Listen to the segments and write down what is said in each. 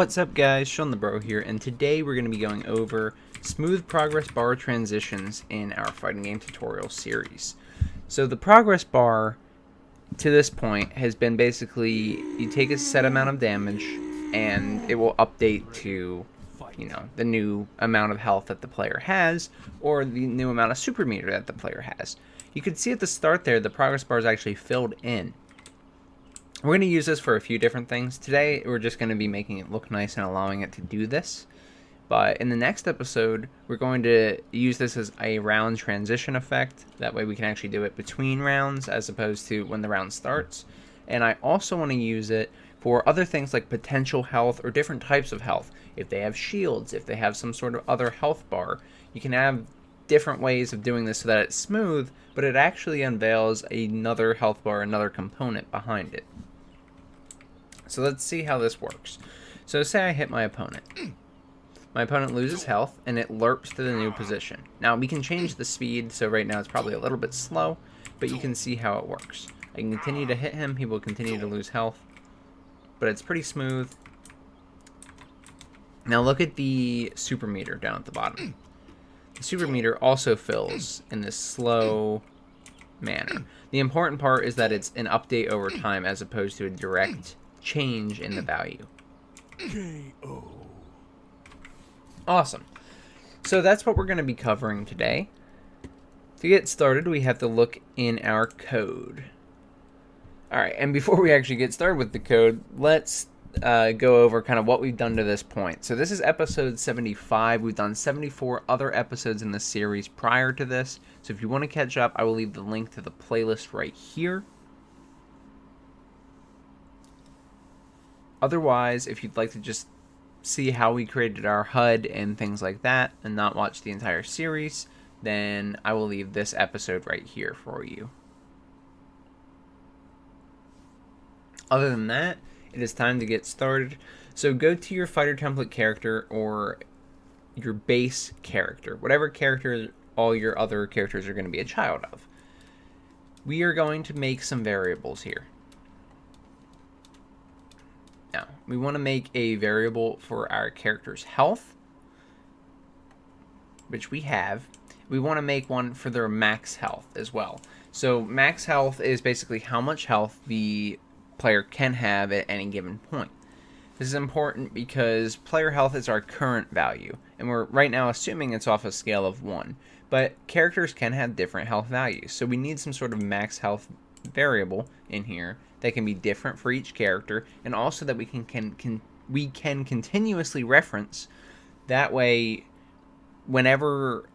What's up guys, Shawnthebro here, and today we're going to be going over smooth progress bar transitions in our fighting game tutorial series. So the progress bar to this point has been basically, you take a set amount of damage and it will update to, the new amount of health that the player has, or the new amount of super meter that the player has. You can see at the start there, the progress bar is actually filled in. We're going to use this for a few different things. Today, we're just going to be making it look nice and allowing it to do this. But in the next episode, we're going to use this as a round transition effect. That way we can actually do it between rounds as opposed to when the round starts. And I also want to use it for other things like potential health or different types of health. If they have shields, if they have some sort of other health bar, you can have different ways of doing this so that it's smooth, but it actually unveils another health bar, another component behind it. So let's see how this works. So say I hit my opponent. My opponent loses health, and it lerps to the new position. Now, we can change the speed, so right now it's probably a little bit slow, but you can see how it works. I can continue to hit him, he will continue to lose health, but it's pretty smooth. Now look at the super meter down at the bottom. The super meter also fills in this slow manner. The important part is that it's an update over time as opposed to a direct change in the value. Awesome. So that's what we're going to be covering today. To get started, we have to look in our code. Alright, and before we actually get started with the code, let's go over kind of what we've done to this point. So this is episode 75. We've done 74 other episodes in this series prior to this. So if you want to catch up, I will leave the link to the playlist right here. Otherwise, if you'd like to just see how we created our HUD and things like that and not watch the entire series, then I will leave this episode right here for you. Other than that, it is time to get started. So go to your fighter template character or your base character, whatever character all your other characters are going to be a child of. We are going to make some variables here. Now, we want to make a variable for our character's health, which we have. We want to make one for their max health as well. So max health is basically how much health the player can have at any given point. This is important because player health is our current value, and we're right now assuming it's off a scale of 1. But characters can have different health values, so we need some sort of max health variable in here that can be different for each character, and also that we can continuously reference. That way, whenever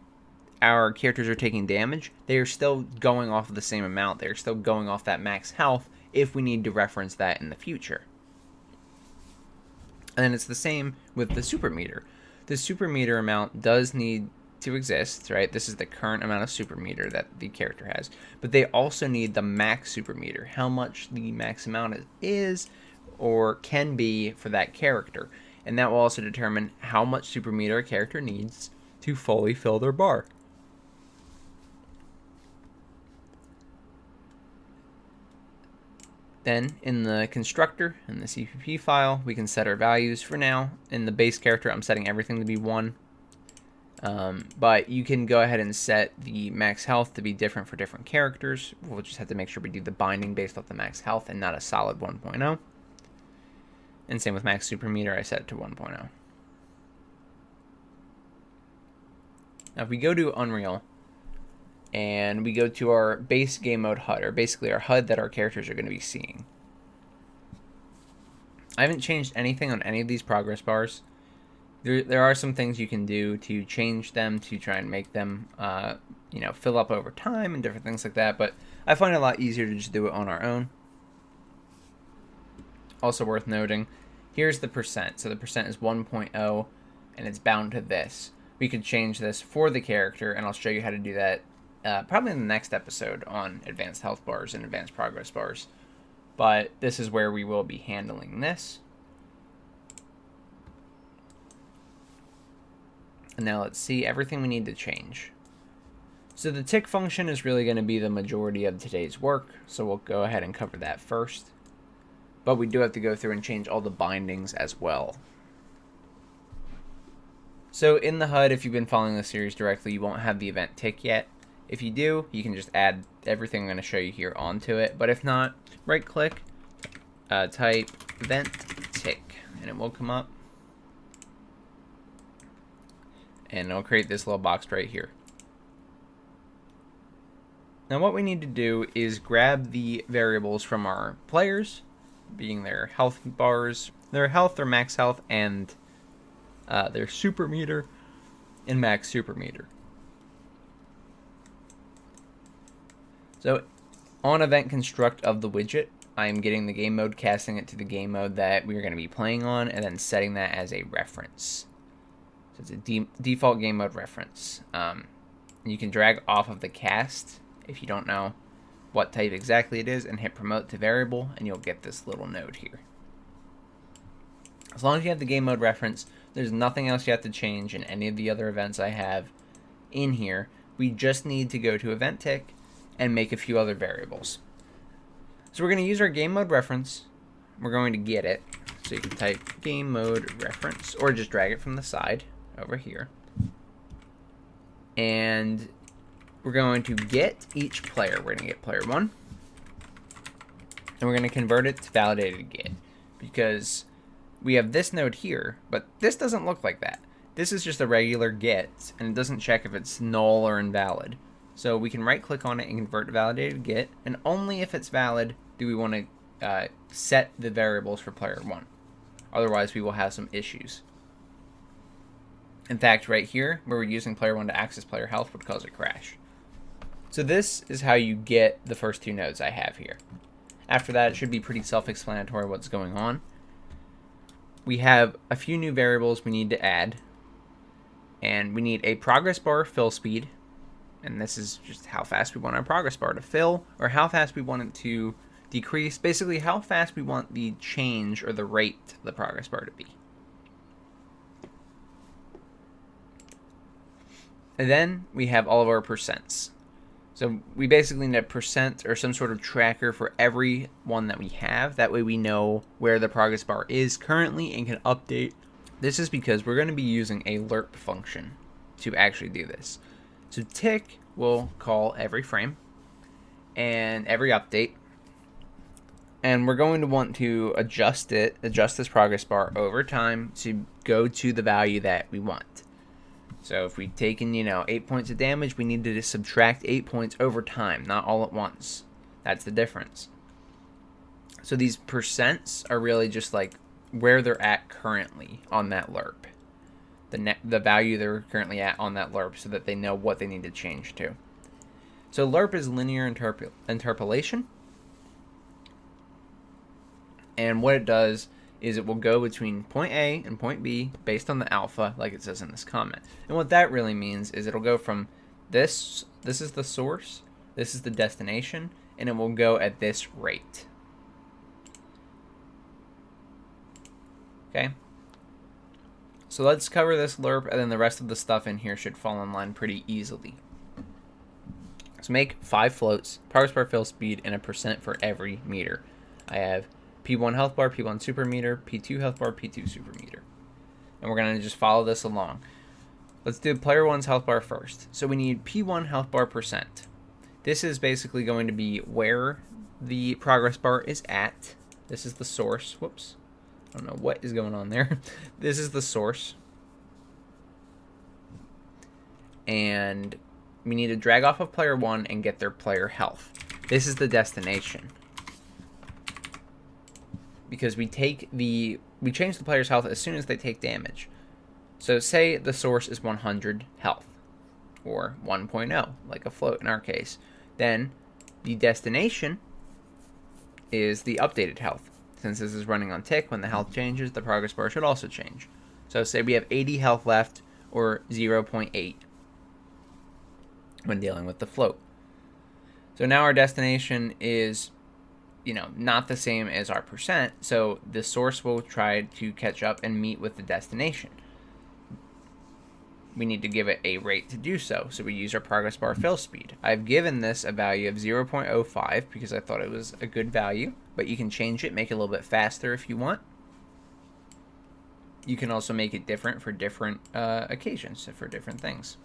our characters are taking damage, they are still going off of the same amount. They're still going off that max health if we need to reference that in the future. And then it's the same with the super meter. The super meter amount does need to exist, right? This is the current amount of super meter that the character has, but they also need the max super meter, how much the max amount is or can be for that character, and that will also determine how much super meter a character needs to fully fill their bar. Then in the constructor, in the CPP file, we can set our values. For now, in the base character, I'm setting everything to be 1. But you can go ahead and set the max health to be different for different characters. We'll just have to make sure we do the binding based off the max health and not a solid 1.0. And same with max super meter, I set it to 1.0. Now if we go to Unreal and we go to our base game mode HUD, or basically our HUD that our characters are going to be seeing, I haven't changed anything on any of these progress bars. There are some things you can do to change them to try and make them, fill up over time and different things like that. But I find it a lot easier to just do it on our own. Also worth noting, here's the percent. So the percent is 1.0, and it's bound to this. We could change this for the character, and I'll show you how to do that probably in the next episode on advanced health bars and advanced progress bars. But this is where we will be handling this. And now let's see everything we need to change. So the tick function is really going to be the majority of today's work, so we'll go ahead and cover that first. But we do have to go through and change all the bindings as well. So in the HUD, if you've been following the series directly, you won't have the event tick yet. If you do, you can just add everything I'm going to show you here onto it. But if not, right click, type event tick, and it will come up. And it'll create this little box right here. Now what we need to do is grab the variables from our players, being their health bars, their health, their max health, and their super meter and max super meter. So on event construct of the widget, I am getting the game mode, casting it to the game mode that we are going to be playing on, and then setting that as a reference. So it's a default game mode reference. You can drag off of the cast if you don't know what type exactly it is, and hit promote to variable, and you'll get this little node here. As long as you have the game mode reference, there's nothing else you have to change in any of the other events I have in here. We just need to go to event tick and make a few other variables. So we're going to use our game mode reference. We're going to get it. So you can type game mode reference, or just drag it from the side over here. And we're going to get each player. We're going to get player 1. And we're going to convert it to validated get, because we have this node here, but this doesn't look like that. This is just a regular get, and it doesn't check if it's null or invalid. So we can right click on it and convert to validated get, and only if it's valid do we want to set the variables for player 1. Otherwise we will have some issues. In fact, right here, where we're using player 1 to access player health, would cause a crash. So this is how you get the first 2 nodes I have here. After that, it should be pretty self-explanatory what's going on. We have a few new variables we need to add. And we need a progress bar fill speed. And this is just how fast we want our progress bar to fill, or how fast we want it to decrease. Basically, how fast we want the change or the rate of the progress bar to be. And then we have all of our percents. So we basically need a percent or some sort of tracker for every one that we have. That way we know where the progress bar is currently and can update. This is because we're going to be using a Lerp function to actually do this. So tick will call every frame and every update. And we're going to want to adjust this progress bar over time to go to the value that we want. So if we've taken, 8 points of damage, we need to just subtract 8 points over time, not all at once. That's the difference. So these percents are really just like where they're at currently on that Lerp. The value they're currently at on that Lerp, so that they know what they need to change to. So Lerp is linear interpolation. And what it does is it will go between point A and point B based on the alpha, like it says in this comment. And what that really means is it'll go from this is the source, this is the destination, and it will go at this rate. Okay? So let's cover this Lerp, and then the rest of the stuff in here should fall in line pretty easily. So make 5 floats, progress bar fill speed, and a percent for every meter. I have P1 health bar, P1 super meter, P2 health bar, P2 super meter. And we're going to just follow this along. Let's do player 1's health bar first. So we need P1 health bar percent. This is basically going to be where the progress bar is at. This is the source. Whoops. I don't know what is going on there. This is the source. And we need to drag off of player 1 and get their player health. This is the destination. Because we change the player's health as soon as they take damage. So say the source is 100 health, or 1.0, like a float in our case. Then the destination is the updated health. Since this is running on tick, when the health changes, the progress bar should also change. So say we have 80 health left, or 0.8, when dealing with the float. So now our destination is not the same as our percent, so the source will try to catch up and meet with the destination. We need to give it a rate to do so, so we use our progress bar fill speed. I've given this a value of 0.05 because I thought it was a good value, but you can change it, make it a little bit faster if you want. you can also make it different for different occasions, for different things.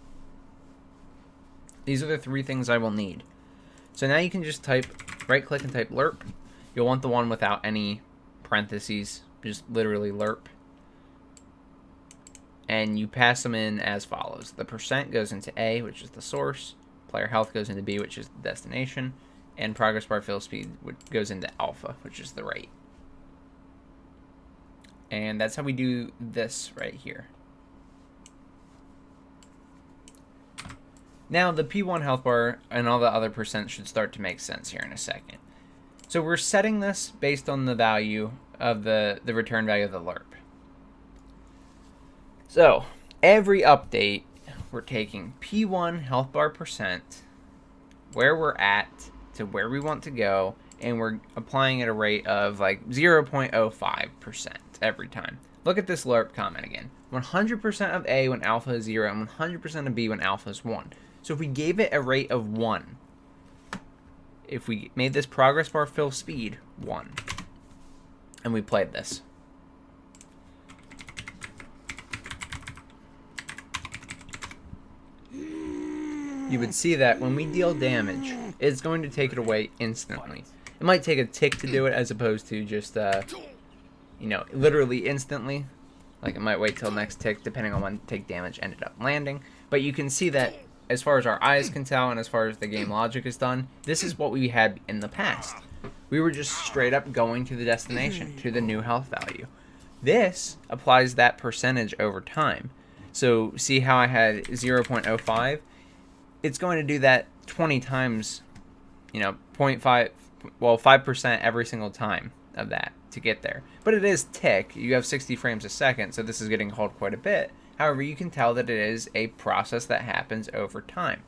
These are the 3 things I will need. So now you can just right click and type Lerp. You'll want the one without any parentheses, just literally Lerp. And you pass them in as follows. The percent goes into A, which is the source. Player health goes into B, which is the destination. And progress bar fill speed goes into alpha, which is the rate. And that's how we do this right here. Now, the P1 health bar and all the other percents should start to make sense here in a second. So we're setting this based on the value of the return value of the Lerp. So, every update, we're taking P1 health bar percent, where we're at, to where we want to go, and we're applying at a rate of like 0.05% every time. Look at this Lerp comment again. 100% of A when alpha is 0, and 100% of B when alpha is 1. So if we gave it a rate of 1, if we made this progress bar fill speed 1, and we played this, you would see that when we deal damage, it's going to take it away instantly. It might take a tick to do it as opposed to just, you know, literally instantly. Like, it might wait till next tick, depending on when tick damage ended up landing. But you can see that, as far as our eyes can tell and as far as the game logic is done, this is what we had in the past. We were just straight up going to the destination, to the new health value. This applies that percentage over time. So, see how I had 0.05? It's going to do that 20 times, you know, 5% every single time of that to get there. But it is tick. You have 60 frames a second, so this is getting called quite a bit. However, you can tell that it is a process that happens over time.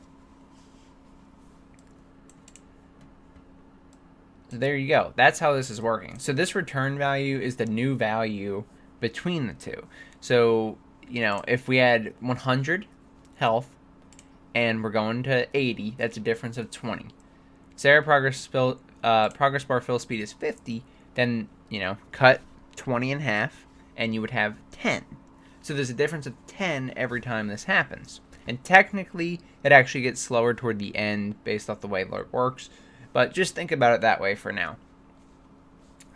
So there you go. That's how this is working. So this return value is the new value between the two. So, you know, if we had 100 health and we're going to 80, that's a difference of 20. Say our progress bar fill speed is 50, then, you know, cut 20 in half, and you would have 10. So there's a difference of 10 every time this happens. And technically, it actually gets slower toward the end based off the way Lerp works, but just think about it that way for now.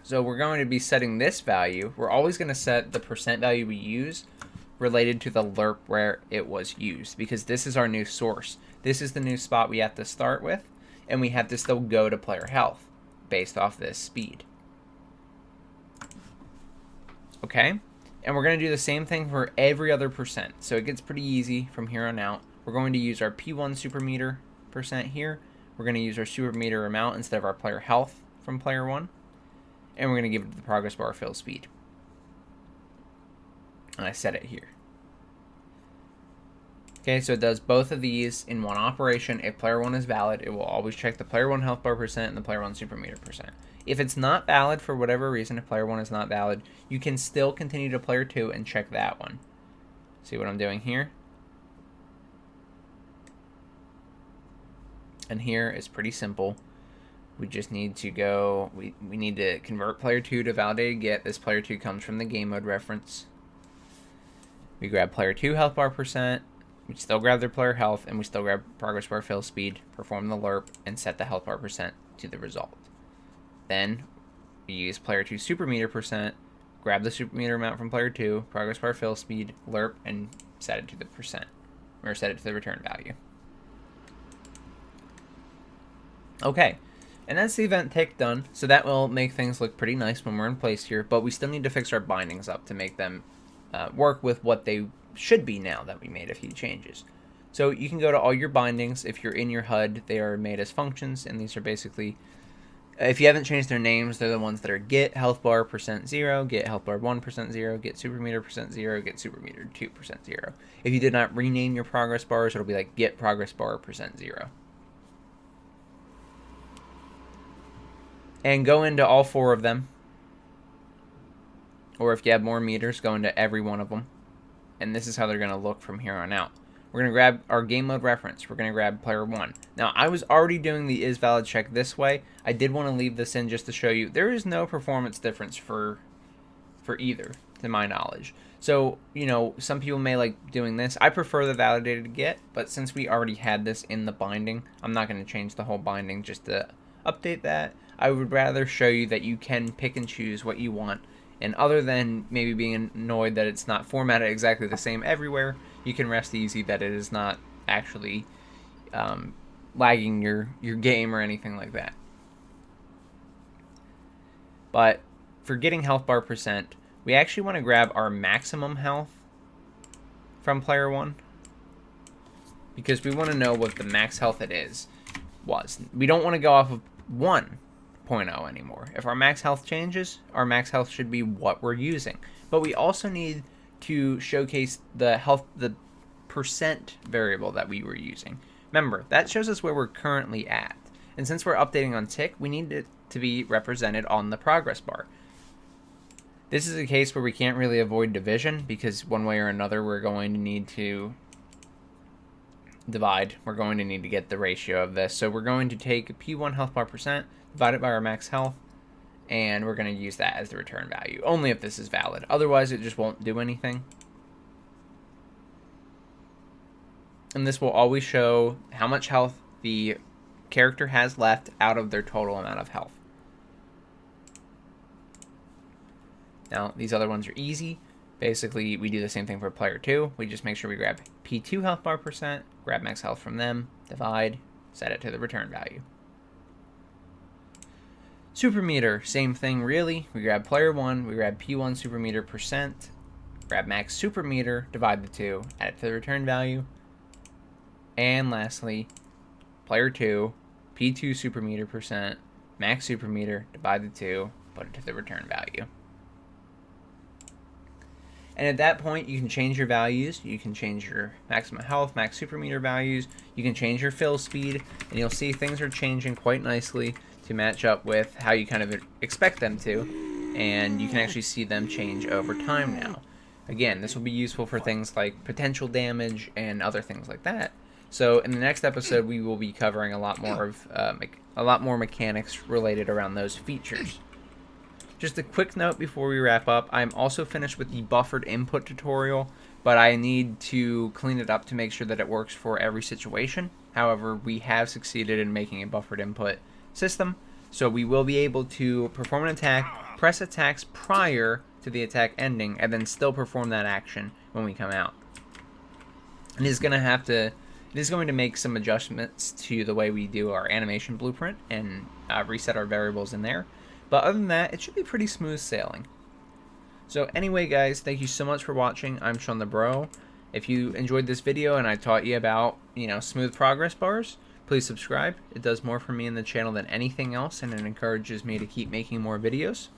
So we're going to be setting this value. We're always going to set the percent value we use related to the Lerp where it was used, because this is our new source. This is the new spot we have to start with, and we have to still go to player health based off this speed. Okay? And we're going to do the same thing for every other percent. So it gets pretty easy from here on out. We're going to use our P1 supermeter percent here. We're going to use our supermeter amount instead of our player health from player 1. And we're going to give it the progress bar fill speed. And I set it here. Okay, so it does both of these in one operation. If player 1 is valid, it will always check the player 1 health bar percent and the player 1 supermeter percent. If it's not valid for whatever reason, if player 1 is not valid, you can still continue to player 2 and check that one. See what I'm doing here? And here is pretty simple. We just need to go, we need to convert player 2 to validated get. This player 2 comes from the game mode reference. We grab player 2 health bar percent. We still grab their player health, and we still grab progress bar fill speed, perform the Lerp, and set the health bar percent to the result. Then we use player 2 supermeter percent, grab the supermeter amount from player 2, progress bar fill speed, Lerp, and set it to the percent, or set it to the return value. Okay, and that's the event tick done, so that will make things look pretty nice when we're in place here, but we still need to fix our bindings up to make them work with what they should be now that we made a few changes. So you can go to all your bindings. If you're in your HUD, they are made as functions, and these are basically, if you haven't changed their names, they're the ones that are get health bar percent 0, get health bar 1% 0, get supermeter percent 0, get supermeter 2% 0. If you did not rename your progress bars, it'll be like get progress bar percent 0. And go into all 4 of them. Or if you have more meters, go into every one of them. And this is how they're going to look from here on out. We're going to grab our game mode reference. We're going to grab player 1. Now, I was already doing the is valid check this way. I did want to leave this in just to show you there is no performance difference for either, to my knowledge. So, you know, some people may like doing this. I prefer the validated get, but since we already had this in the binding, I'm not going to change the whole binding just to update that. I would rather show you that you can pick and choose what you want. And other than maybe being annoyed that it's not formatted exactly the same everywhere, you can rest easy that it is not actually lagging your game or anything like that. But for getting health bar percent, we actually want to grab our maximum health from player 1, because we want to know what the max health it was. We don't want to go off of 1.0 anymore. If our max health changes, our max health should be what we're using. But we also need to showcase the percent variable that we were using. Remember, that shows us where we're currently at. And since we're updating on tick, we need it to be represented on the progress bar. This is a case where we can't really avoid division, because one way or another we're going to need to divide. We're going to need to get the ratio of this. So we're going to take P1 health bar percent, divide it by our max health, and we're going to use that as the return value, only if this is valid. Otherwise, it just won't do anything. And this will always show how much health the character has left out of their total amount of health. Now, these other ones are easy. Basically, we do the same thing for player 2. We just make sure we grab P2 health bar percent, grab max health from them, divide, set it to the return value. Super meter, same thing really. We grab player 1, we grab P1 super meter percent, grab max super meter, divide the two, add it to the return value. And lastly, player 2, P2 super meter percent, max super meter, divide the two, put it to the return value. And at that point, you can change your values. You can change your maximum health, max super meter values. You can change your fill speed, and you'll see things are changing quite nicely to match up with how you kind of expect them to. And you can actually see them change over time now. Again, this will be useful for things like potential damage and other things like that. So in the next episode, we will be covering a lot more mechanics related around those features. Just a quick note before we wrap up, I'm also finished with the buffered input tutorial, but I need to clean it up to make sure that it works for every situation. However, we have succeeded in making a buffered input system, so we will be able to perform an attack, press attacks prior to the attack ending, and then still perform that action when we come out. And it is going to make some adjustments to the way we do our animation blueprint and reset our variables in there. But other than that, it should be pretty smooth sailing. So anyway, guys, thank you so much for watching. I'm Shawnthebro. If you enjoyed this video and I taught you about, smooth progress bars, please subscribe. It does more for me in the channel than anything else, and it encourages me to keep making more videos.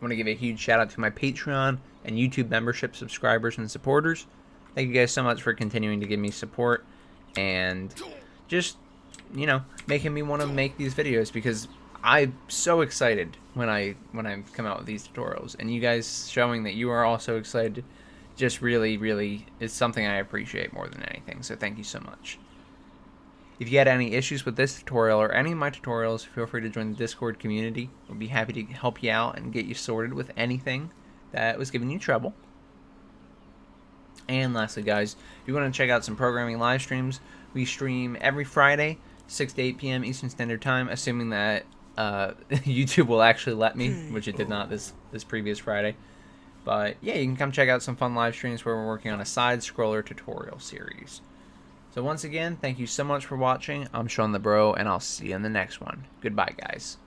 I want to give a huge shout out to my Patreon and YouTube membership subscribers and supporters. Thank you guys so much for continuing to give me support and just, making me want to make these videos, because I'm so excited when I come out with these tutorials, and you guys showing that you are also excited just really, really is something I appreciate more than anything. So thank you so much. If you had any issues with this tutorial or any of my tutorials, feel free to join the Discord community. We'll be happy to help you out and get you sorted with anything that was giving you trouble. And lastly, guys, if you want to check out some programming live streams, we stream every Friday, 6 to 8 p.m. Eastern Standard Time, assuming that YouTube will actually let me, which it did not this previous Friday. But yeah, you can come check out some fun live streams where we're working on a side-scroller tutorial series. So once again, thank you so much for watching. I'm Shawnthebro, and I'll see you in the next one. Goodbye, guys.